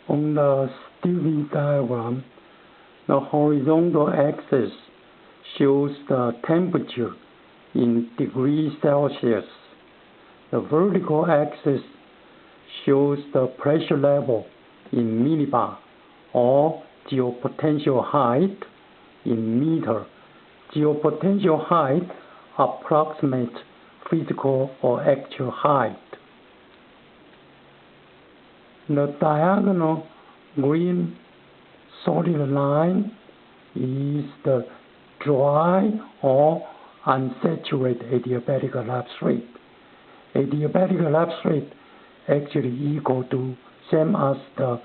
On the Stuve diagram, the horizontal axis shows the temperature in degrees Celsius. The vertical axis shows the pressure level in millibar, or geopotential height in meter. Geopotential height approximates physical or actual height. The diagonal green solid line is the dry or unsaturated adiabatic lapse rate. Adiabatic lapse rate actually equal to same as the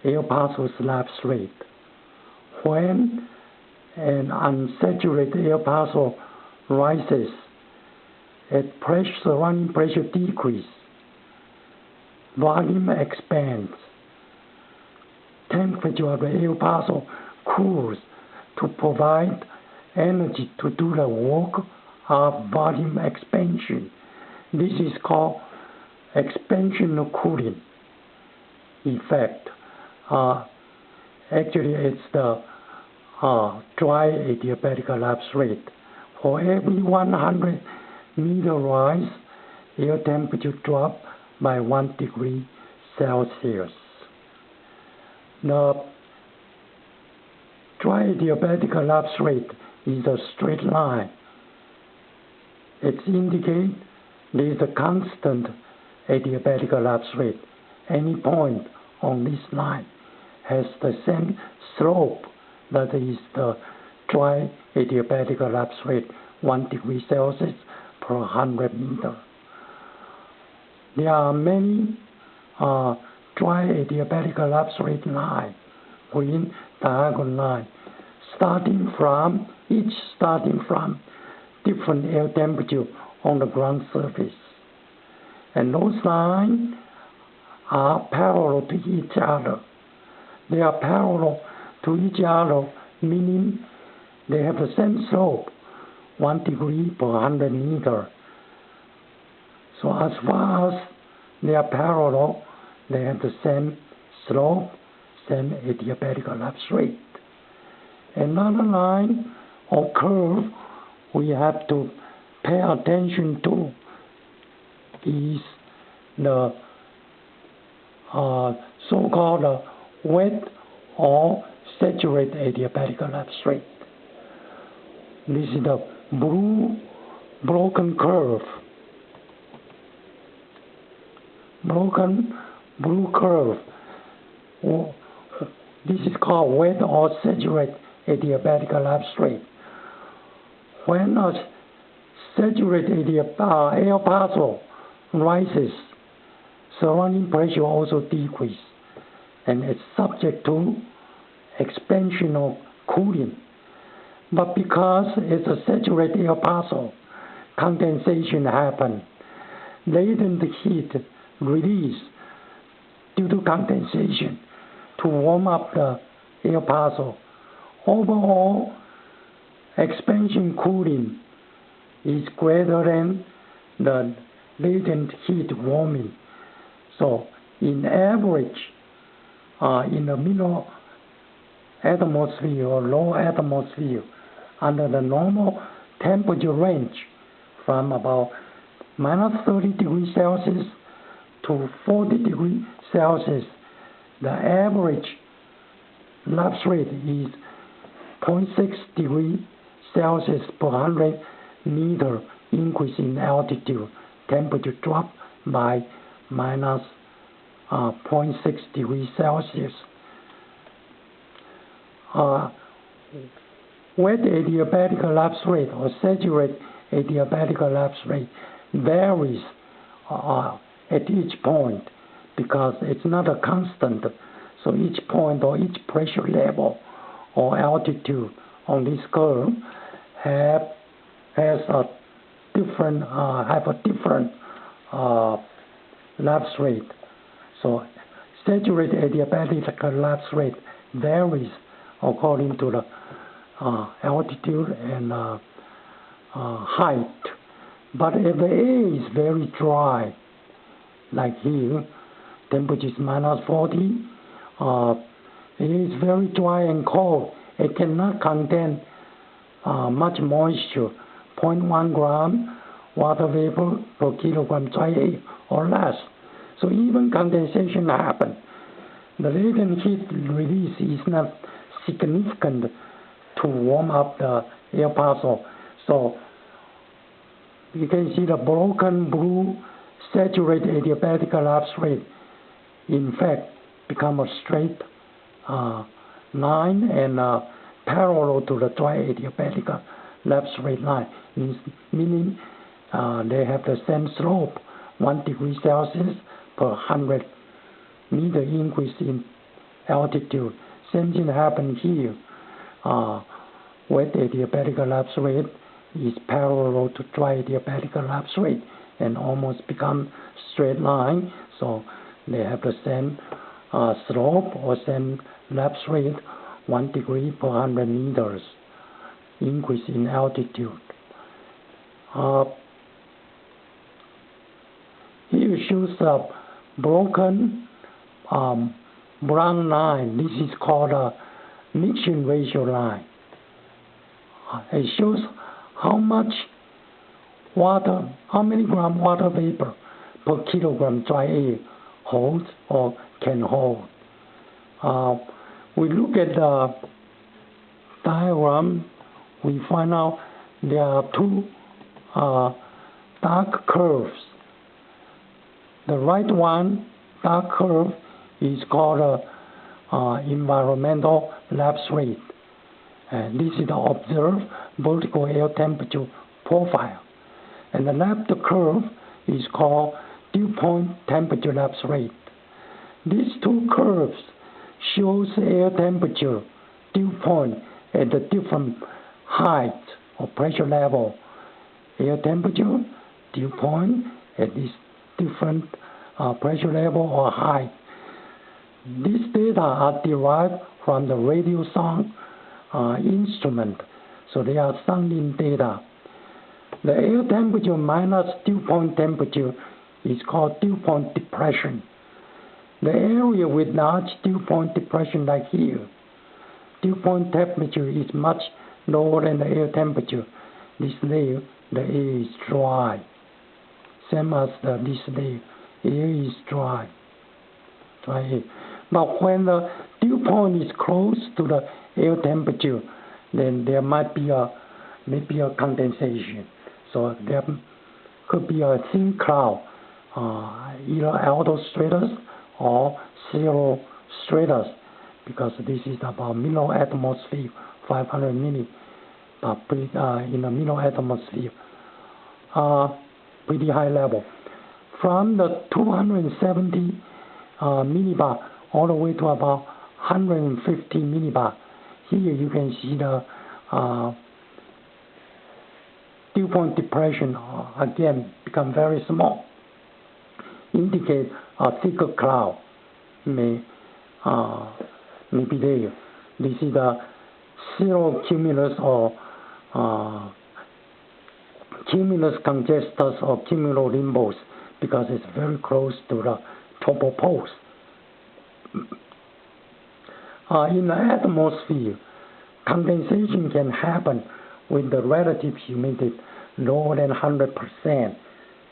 air parcel's lapse rate. When an unsaturated air parcel rises, surrounding pressure decreases, volume expands, temperature of the air parcel cools to provide energy to do the work of volume expansion. This is called expansion cooling effect. Actually, it's the dry adiabatic lapse rate. For every 100 meter rise, air temperature drop by 1 degree Celsius. The dry adiabatic lapse rate is a straight line. It indicates there is a constant adiabatic lapse rate. Any point on this line has the same slope, that is the dry adiabatic lapse rate, 1 degree Celsius per 100 meters. There are many dry adiabatic lapse rate lines, green diagonal line, starting from different air temperature on the ground surface. And those lines are parallel to each other. They are parallel to each other, meaning they have the same slope, 1 degree per 100 meters. So as far as they are parallel, they have the same slope, same adiabatic lapse rate. Another line or curve we have to pay attention to is the so-called wet or saturated adiabatic lapse rate. This is the broken curve. Blue curve. This is called wet or saturated adiabatic lapse rate. When a saturated air parcel rises, surrounding pressure also decreases, and it's subject to expansional cooling. But because it's a saturated air parcel, condensation happens. Latent heat released due to condensation to warm up the air parcel. Overall, expansion cooling is greater than the latent heat warming. So, in average, in the middle atmosphere or low atmosphere, under the normal temperature range from about minus 30 degrees Celsius to 40 degrees Celsius, the average lapse rate is 0.6 degrees Celsius per 100 meter increase in altitude. Temperature drop by minus 0.6 degrees Celsius. Wet adiabatic lapse rate or saturated adiabatic lapse rate varies at each point because it's not a constant. So each point or each pressure level or altitude on this curve have a different lapse rate. So saturated adiabatic lapse rate varies according to the altitude and height. But if the air is very dry, like here, temperature is minus 40, it is very dry and cold. It cannot contain much moisture, 0.1 gram water vapor per kilogram dry air or less. So even condensation happens. The latent heat release is not significant to warm up the air parcel. So you can see the broken blue saturated adiabatic lapse rate in fact become a straight line and parallel to the dry adiabatic lapse rate line, meaning they have the same slope, 1 degree Celsius per 100 meter increase in altitude. Same thing happened here. Wet adiabatic lapse rate is parallel to dry adiabatic lapse rate and almost become straight line. So they have the same slope or same lapse rate, 1 degree per 100 meters increase in altitude. Here shows a broken brown line. This is called a mixing ratio line. It shows how much water, how many gram water vapor per kilogram dry air holds or can hold. We look at the diagram, we find out there are two dark curves. The right one, dark curve, is called environmental lapse rate. And this is the observed vertical air temperature profile. And the left curve is called dew point temperature lapse rate. These two curves shows air temperature, dew point at the different height or pressure level. Air temperature, dew point at this different pressure level or height. These data are derived from the radio sound instrument, so they are sounding data. The air temperature minus dew point temperature is called dew point depression. The area with large dew point depression like here, dew point temperature is much lower than the air temperature. This layer, the air is dry. Same as this layer, air is dry air. But when the dew point is close to the air temperature, then there might be maybe a condensation. So there could be a thin cloud, either altostratus or cirrostratus, because this is about middle atmosphere, 500 milli, in the middle atmosphere, pretty high level. From the 270 millibar all the way to about 150 millibar. Here you can see the dew point depression again become very small, indicate a thicker cloud may be there. This is the cirrocumulus or cumulus congestus or cumulonimbus, because it's very close to the tropopause. In the atmosphere, condensation can happen with the relative humidity lower than 100%,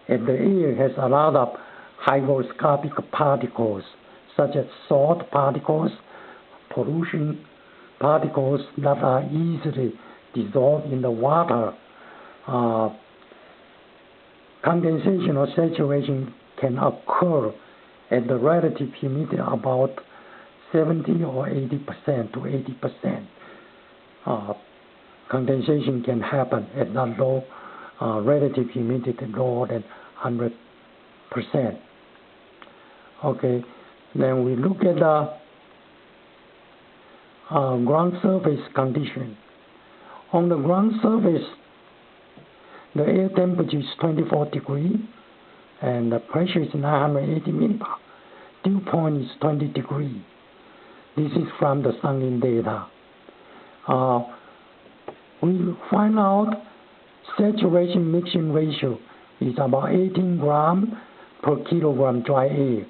and the air has a lot of hygroscopic particles, such as salt particles, pollution particles that are easily dissolved in the water. Condensation or saturation can occur at the relative humidity about 70 or 80% to 80%. Condensation can happen at that low relative humidity lower than 100%. Okay, then we look at the ground surface condition. On the ground surface, the air temperature is 24 degrees and the pressure is 980 millibar. Dew point is 20 degrees. This is from the sounding data. We find out saturation mixing ratio is about 18 grams per kilogram dry air.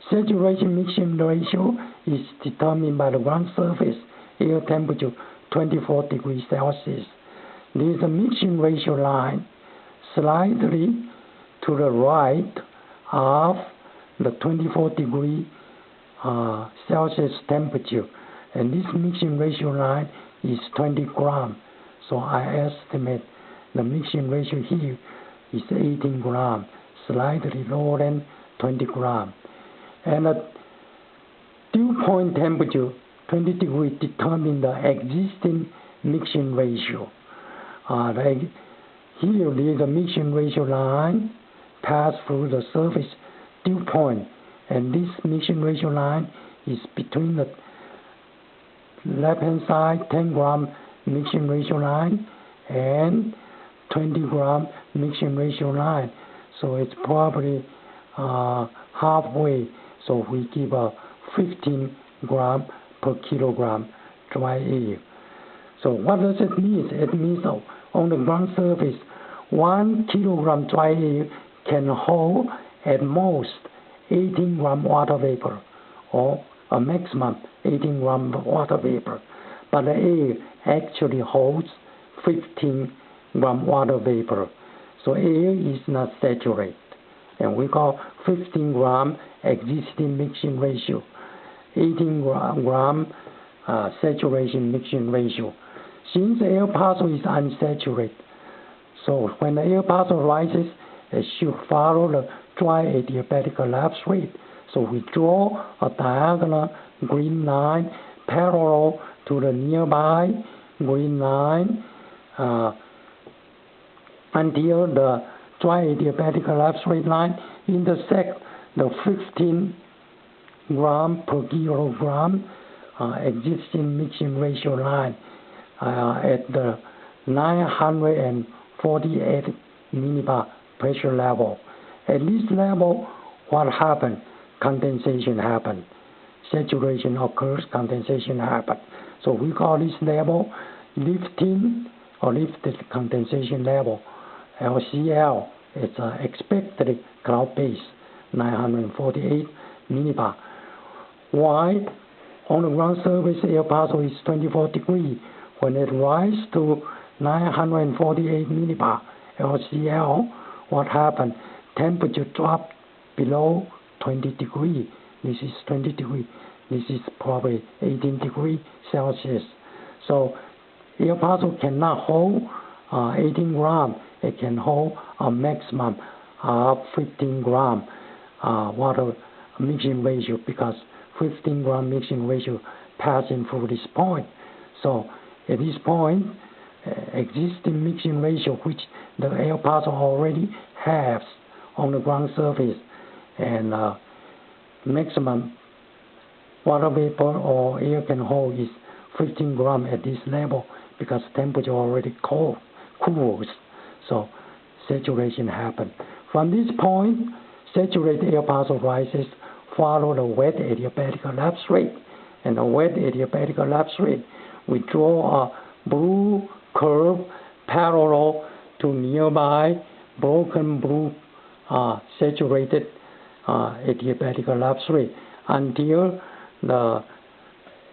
Saturation mixing ratio is determined by the ground surface air temperature 24 degrees Celsius. There is a mixing ratio line slightly to the right of the 24 degree Celsius temperature, and this mixing ratio line is 20 grams. So I estimate the mixing ratio here is 18 grams, slightly lower than 20 grams. And the dew point temperature, 20 degrees, determine the existing mixing ratio. Here there is a mixing ratio line pass through the surface dew point, and this mixing ratio line is between the left-hand side 10 gram mixing ratio line and 20 gram mixing ratio line. So it's probably halfway. So we give 15 gram per kilogram dry air. So what does it mean? It means on the ground surface, 1 kilogram dry air can hold at most 18 gram water vapor, or a maximum 18 gram water vapor. But the air actually holds 15 gram water vapor. So air is not saturated. And we call 15 gram existing mixing ratio, 18 gram saturation mixing ratio. Since the air parcel is unsaturated, so when the air parcel rises, it should follow the dry adiabatic lapse rate. So we draw a diagonal green line parallel to the nearby green line until the dry adiabatic lapse rate line intersect the 15 gram per kilogram existing mixing ratio line at the 948 millibar pressure level. At this level, what happened? Condensation happened. Saturation occurs, condensation happened. So we call this level lifting or lifted condensation level, LCL. It's expected cloud base, 948 millibar. Why? On the ground surface, air parcel is 24 degrees. When it rises to 948 millibar LCL, what happened? Temperature dropped below 20 degrees. This is 20 degrees. This is probably 18 degrees Celsius. So air parcel cannot hold 18 grams. It can hold a maximum of 15 gram water mixing ratio, because 15 gram mixing ratio passing through this point. So at this point, existing mixing ratio, which the air parcel already has on the ground surface, and maximum water vapor or air can hold is 15 gram at this level, because temperature already cools. So saturation happens. From this point, saturated air parcel rises, follow the wet adiabatic lapse rate. And the wet adiabatic lapse rate, we draw a blue curve parallel to nearby broken blue saturated adiabatic lapse rate until the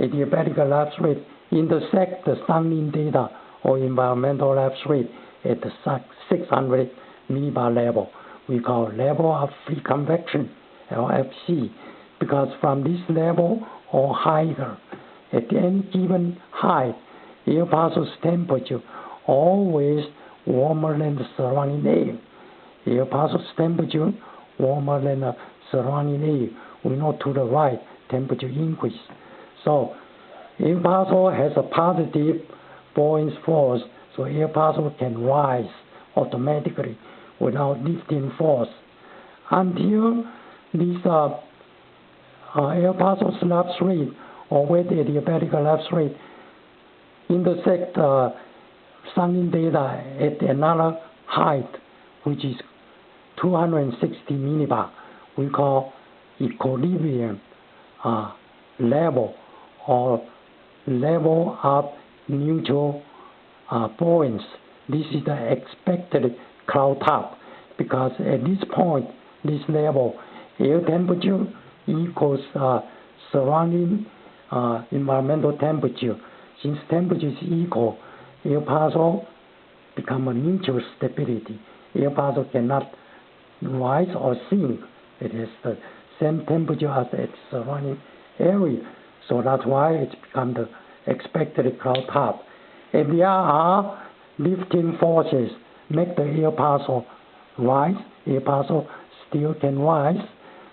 adiabatic lapse rate intersect the Sunning data or environmental lapse rate at the 600 millibar level. We call level of free convection, LFC, because from this level or higher, at any given height, air parcel's temperature always warmer than the surrounding air. Air parcel's temperature warmer than the surrounding air. We know to the right, temperature increase. So air parcel has a positive buoyancy force, so air parcel can rise automatically without lifting force until this air parcel's lapse rate or wet adiabatic lapse rate intersect Sunning data at another height, which is 260 millibar. We call equilibrium level or level of neutral buoyancy. This is the expected cloud top, because at this point, this level, air temperature equals surrounding environmental temperature. Since temperature is equal, air parcel become a neutral stability. Air parcel cannot rise or sink. It has the same temperature as its surrounding area. So that's why it's become the expected cloud top. If there are lifting forces make the air parcel rise, air parcel still can rise,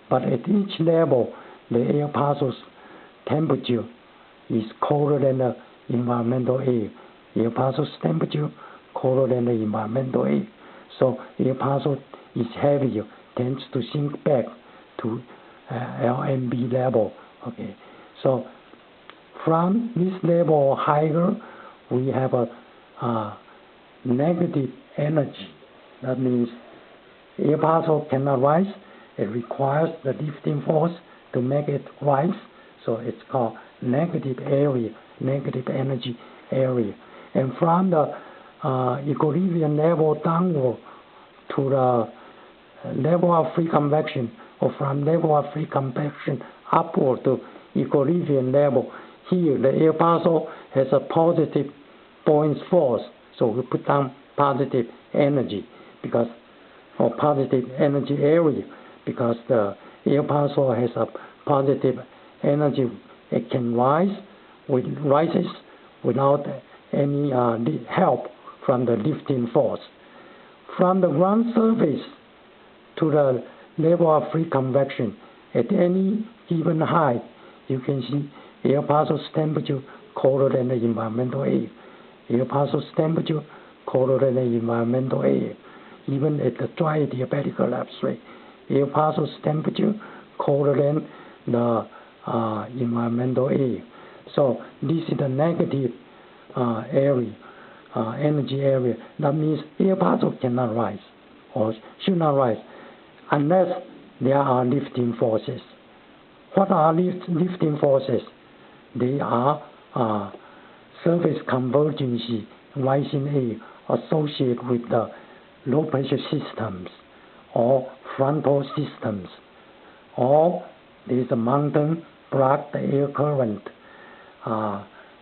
but at each level, the air parcel's temperature is colder than the environmental air. Air parcel's temperature colder than the environmental air. So air parcel is heavier, tends to sink back to LMB level. Okay, so from this level or higher, we have a negative energy. That means air parcel cannot rise. It requires the lifting force to make it rise. So it's called negative area, negative energy area. And from the equilibrium level downward to the level of free convection, or from level of free convection upward to equilibrium level, here the air parcel has a positive Boyle's force. So we put down positive energy because, or positive energy area, because the air parcel has a positive energy. It can rises without any help from the lifting force. From the ground surface to the level of free convection, at any given height, you can see air parcel's temperature colder than the environmental air. Air parcel's temperature colder than the environmental air. Even at the dry adiabatic lapse rate, air parcel's temperature colder than the environmental air. So this is the negative area, energy area. That means air parcel cannot rise or should not rise unless there are lifting forces. What are lifting forces? They are surface convergence, rising air associated with the low pressure systems or frontal systems, or there is a mountain block the air current,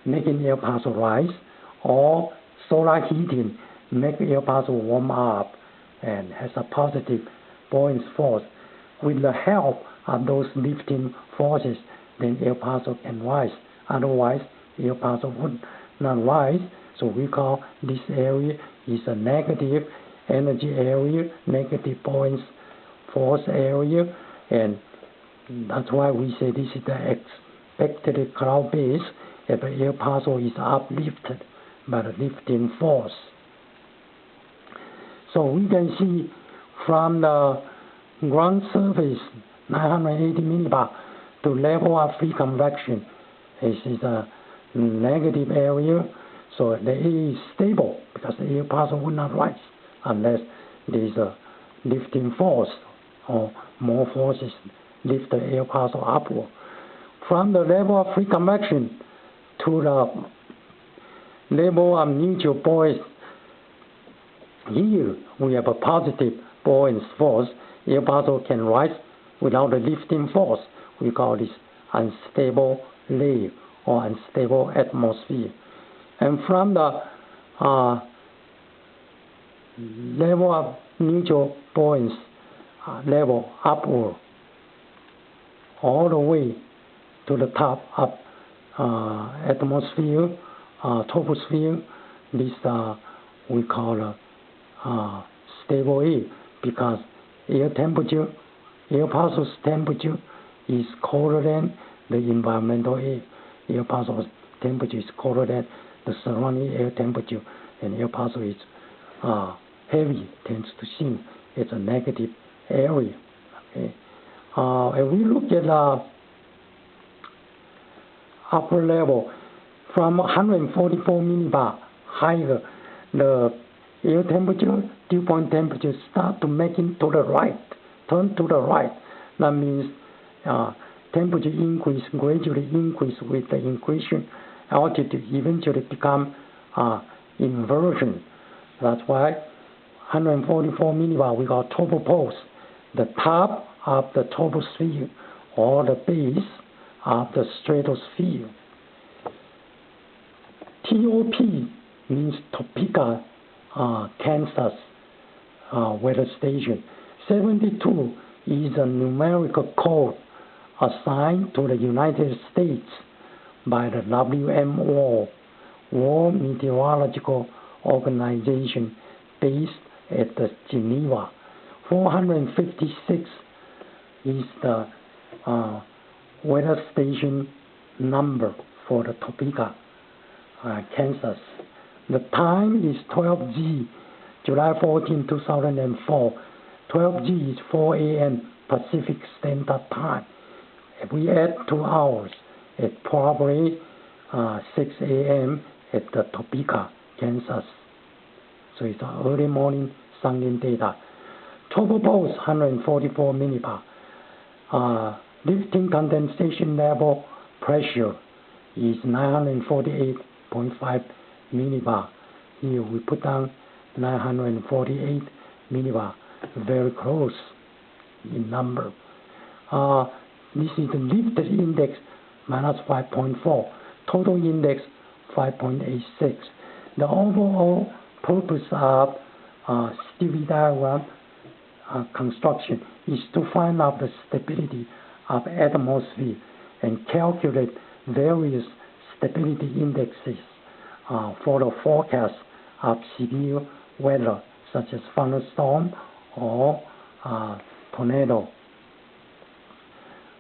making air parcel rise, or solar heating make air parcel warm up and has a positive Boyle's force. With the help of those lifting forces, then air parcel can rise. Otherwise, air parcel would not rise. So we call this area is a negative energy area, negative Boyle's force area, and that's why we say this is the expected cloud base if the air parcel is uplifted by the lifting force. So we can see from the ground surface 980 millibar to level of free convection, this is a negative area. So the air is stable because the air parcel will not rise unless there is a lifting force or more forces lift the air parcel upward. From the level of free convection to the level of neutral Boyle's, here we have a positive Boyle's force. Air parcel can rise without a lifting force. We call this unstable layer or unstable atmosphere. And from the level of neutral Boyle's level upward, all the way to the top of atmosphere, troposphere, this we call stable air, because air parcel's temperature is colder than the environmental air. Air parcel's temperature is colder than the surrounding air temperature, and air parcel is heavy, tends to sink. It's a negative area. Okay. And we look at upper level from 144 millibar higher, the air temperature, dew point temperature start to making to the right, turn to the right. That means temperature increase, gradually increase with the increasing altitude, eventually become inversion. That's why 144 millibar we call tropopause. The top of the troposphere or the base of the stratosphere. TOP means Topeka, Kansas weather station. 72 is a numerical code assigned to the United States by the WMO, World Meteorological Organization, based at the Geneva. 456 is the weather station number for the Topeka, Kansas. The time is 12G, July 14, 2004. 12G is 4 a.m. Pacific Standard Time. If we add 2 hours, it's probably 6 a.m. at the Topeka, Kansas. So it's early morning sunken data. Tropopause 144 millibar. Lifting condensation level pressure is 948.5 millibar. Here we put down 948 millibar, very close in number. This is the lifted index minus 5.4, total index 5.86. The overall purpose of Stuve diagram construction is to find out the stability of atmosphere and calculate various stability indexes for the forecast of severe weather, such as thunderstorm or tornado.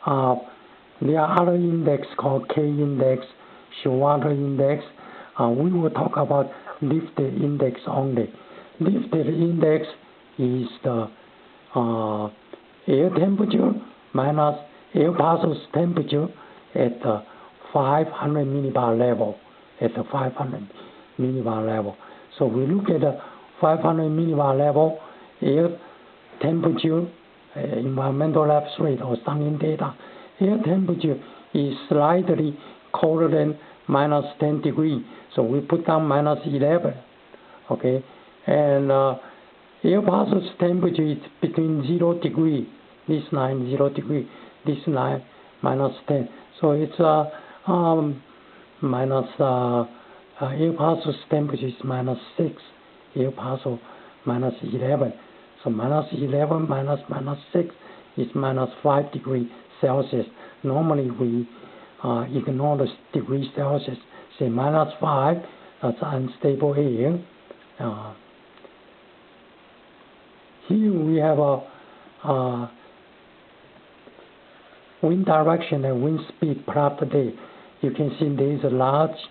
There are other index called K index, Showalter index. We will talk about lifted index only. Lifted index is the air temperature minus air parcel temperature at the 500 millibar level. At the 500 millibar level. So we look at the 500 millibar level, air temperature, environmental lapse rate or sunken data. Air temperature is slightly colder than minus 10 degrees. So we put down minus 11. Okay, and air parcel temperature is between 0 degree, this line 0 degree, this line minus 10. So it's minus air parcel temperature is minus 6, air parcel minus 11. So minus 11 minus 6 is minus 5 degrees Celsius. Normally we ignore the degree Celsius, say minus 5, that's unstable air. Here we have a wind direction and wind speed plot today. You can see there is a large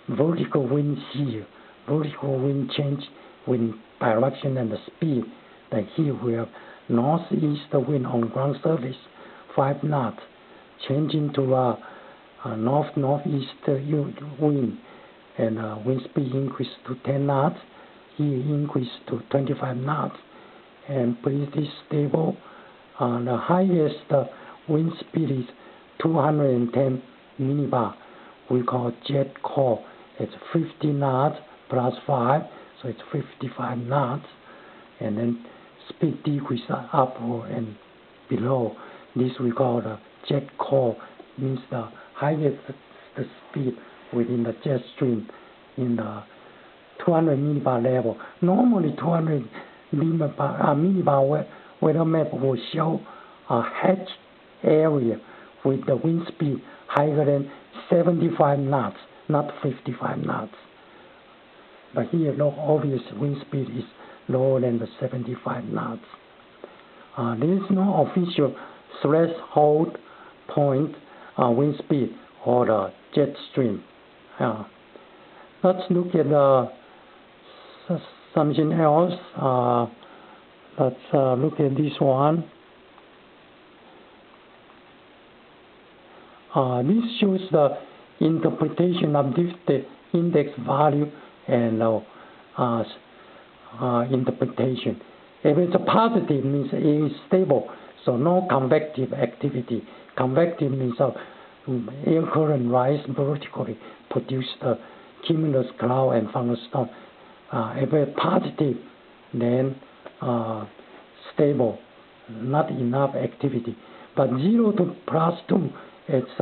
vertical wind here, vertical wind change wind direction and the speed. Like here we have northeast wind on ground surface, 5 knots, changing to northeast wind, and wind speed increase to 10 knots. Here increase to 25 knots, and pretty stable. The highest wind speed is 210 millibar. We call jet core. It's 50 knots plus 5, so it's 55 knots. And then speed decrease upward and below. This we call the jet core, means the highest the speed within the jet stream in the 200 millibar level. Normally 200 millibar weather map will show a hatch area with the wind speed higher than 75 knots, not 55 knots. But here, no obvious wind speed is lower than the 75 knots. There is no official threshold point wind speed or the jet stream. Let's look at something else. Let's look at this one. This shows the interpretation of the index value and interpretation. If it's a positive, means it is stable, so no convective activity. Convective means air current rise vertically, produce the cumulus cloud and thunderstorm. If it's positive, then stable, not enough activity. But 0 to +2, it's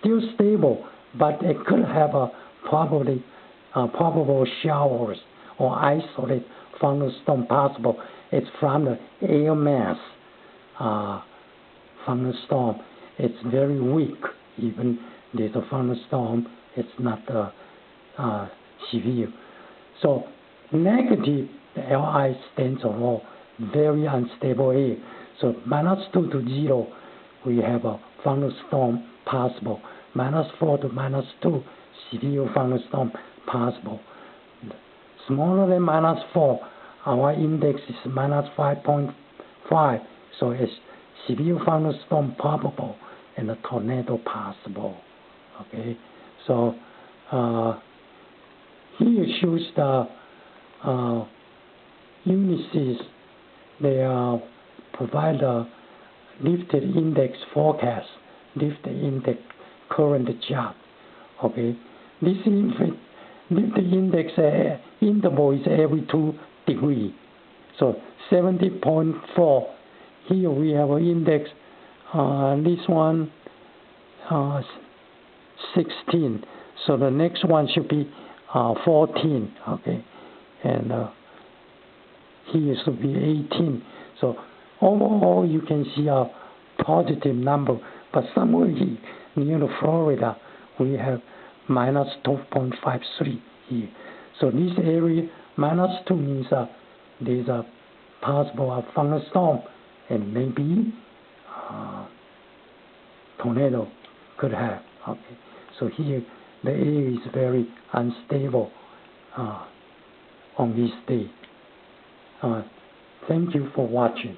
still stable, but it could have a probable showers or isolated thunderstorm possible. It's from the air mass thunderstorm. It's very weak. Even there's a thunderstorm, it's not severe. So negative, the Li stands for low, very unstable air. So -2 to 0, we have a thunderstorm possible. -4 to -2, severe thunderstorm possible. Smaller than -4, our index is -5.5, so it's severe thunderstorm probable and a tornado possible. Okay, so here shows the unices. They provide a lifted index forecast, lifted index current chart. Okay, this lifted index interval is every 2 degrees. So 70.4. Here we have an index. This one 16. So the next one should be 14. Okay, and here should be 18. So overall, you can see a positive number, but somewhere here near Florida, we have -12.53 here. So this area -2 means there's a possible thunderstorm and maybe tornado could have. Okay, so here the air is very unstable on this day. Thank you for watching.